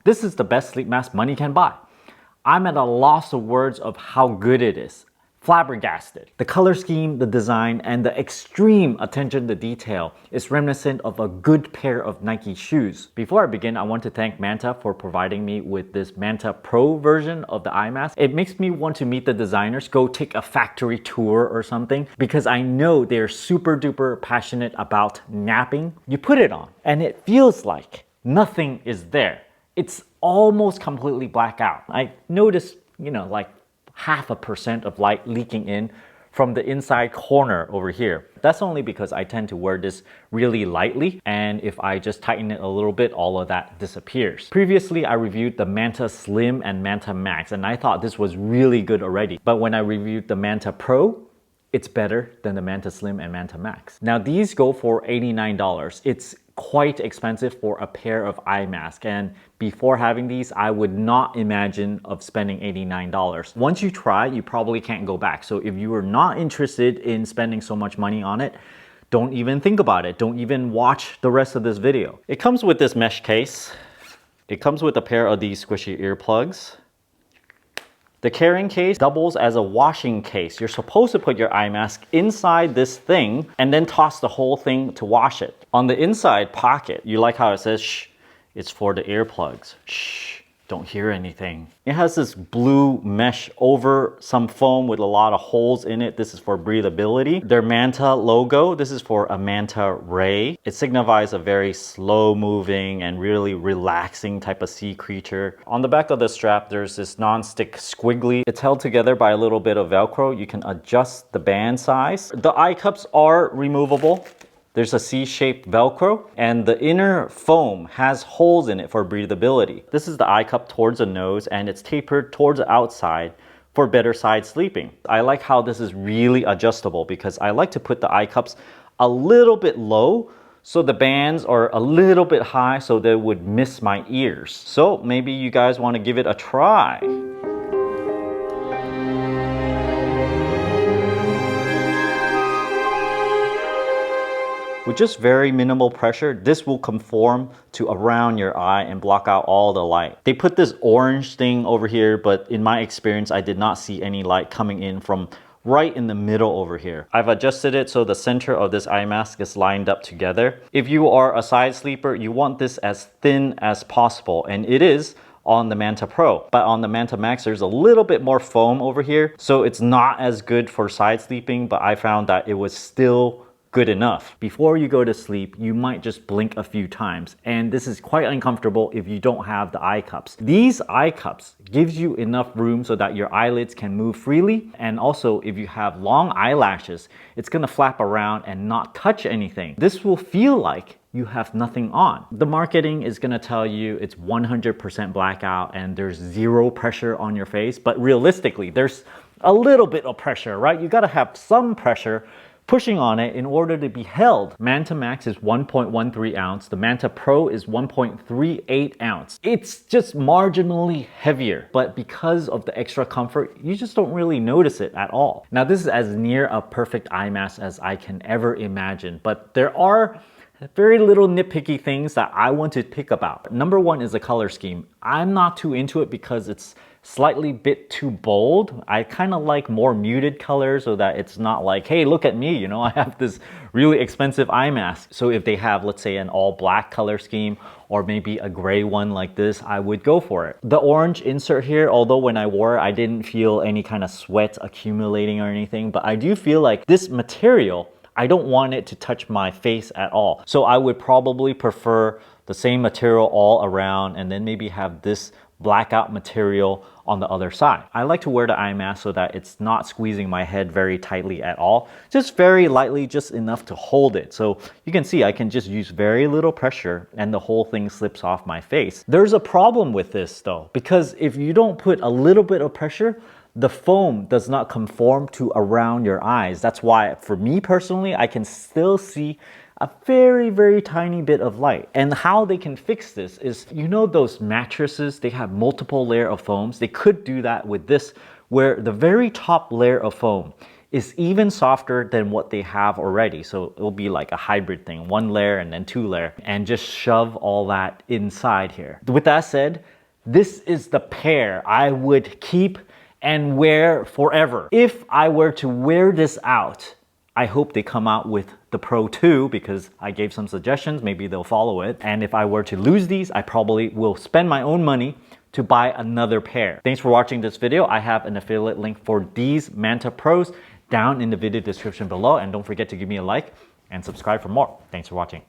This is the best sleep mask money can buy. I'm at a loss of words of how good it is. Flabbergasted. The color scheme, the design, and the extreme attention to detail is reminiscent of a good pair of Nike shoes. Before I begin, I want to thank Manta for providing me with this Manta Pro version of the eye mask. It makes me want to meet the designers, go take a factory tour or something, because I know they're super duper passionate about napping. You put it on, and it feels like nothing is there. It's almost completely black out. I noticed, like 0.5% of light leaking in from the inside corner over here. That's only because I tend to wear this really lightly, and if I just tighten it a little bit, all of that disappears. Previously, I reviewed the Manta Slim and Manta Max, and I thought this was really good already. But when I reviewed the Manta Pro, it's better than the Manta Slim and Manta Max. Now these go for $89. It's quite expensive for a pair of eye masks, and before having these, I would not imagine of spending $89. Once you try, you probably can't go back. So if you are not interested in spending so much money on it, don't even think about it. Don't even watch the rest of this video. It comes with this mesh case. It comes with a pair of these squishy earplugs. The carrying case doubles as a washing case. You're supposed to put your eye mask inside this thing and then toss the whole thing to wash it. On the inside pocket, you like how it says, shh, it's for the earplugs. Shh, don't hear anything. It has this blue mesh over some foam with a lot of holes in it. This is for breathability. Their Manta logo, this is for a manta ray. It signifies a very slow moving and really relaxing type of sea creature. On the back of the strap, there's this non-stick squiggly. It's held together by a little bit of Velcro. You can adjust the band size. The eye cups are removable. There's a C-shaped Velcro, and the inner foam has holes in it for breathability. This is the eye cup towards the nose, and it's tapered towards the outside for better side sleeping. I like how this is really adjustable because I like to put the eye cups a little bit low so the bands are a little bit high so they would miss my ears. So maybe you guys want to give it a try. With just very minimal pressure, this will conform to around your eye and block out all the light. They put this orange thing over here, but in my experience, I did not see any light coming in from right in the middle over here. I've adjusted it so the center of this eye mask is lined up together. If you are a side sleeper, you want this as thin as possible, and it is on the Manta Pro. But on the Manta Max, there's a little bit more foam over here, so it's not as good for side sleeping, but I found that it was still good enough. Before you go to sleep, you might just blink a few times, and this is quite uncomfortable if you don't have the eye cups. These eye cups gives you enough room so that your eyelids can move freely, and also if you have long eyelashes, it's gonna flap around and not touch anything. This will feel like you have nothing on. The marketing is gonna tell you it's 100% blackout and there's zero pressure on your face, but realistically, there's a little bit of pressure, right? You gotta have some pressure pushing on it in order to be held. Manta Max is 1.13 ounce. The Manta Pro is 1.38 ounce. It's just marginally heavier, but because of the extra comfort, you just don't really notice it at all. Now, this is as near a perfect eye mask as I can ever imagine, but there are very little nitpicky things that I want to pick about. Number one is the color scheme. I'm not too into it because it's slightly bit too bold. I kind of like more muted colors so that it's not like, hey, look at me, I have this really expensive eye mask. So if they have, let's say, an all black color scheme or maybe a gray one like this, I would go for it. The orange insert here, although when I wore it, I didn't feel any kind of sweat accumulating or anything, but I do feel like this material, I don't want it to touch my face at all. So I would probably prefer the same material all around and then maybe have this blackout material on the other side. I like to wear the eye mask so that it's not squeezing my head very tightly at all. Just very lightly, just enough to hold it. So you can see I can just use very little pressure and the whole thing slips off my face. There's a problem with this though, because if you don't put a little bit of pressure, the foam does not conform to around your eyes. That's why for me personally, I can still see a very, very tiny bit of light. And how they can fix this is, those mattresses, they have multiple layer of foams. They could do that with this, where the very top layer of foam is even softer than what they have already. So it'll be like a hybrid thing, 1 layer and then 2 layer, and just shove all that inside here. With that said, this is the pair I would keep and wear forever. If I were to wear this out, I hope they come out with the Pro 2 because I gave some suggestions, maybe they'll follow it. And if I were to lose these, I probably will spend my own money to buy another pair. Thanks for watching this video. I have an affiliate link for these Manta Pros down in the video description below, and don't forget to give me a like and subscribe for more. Thanks for watching.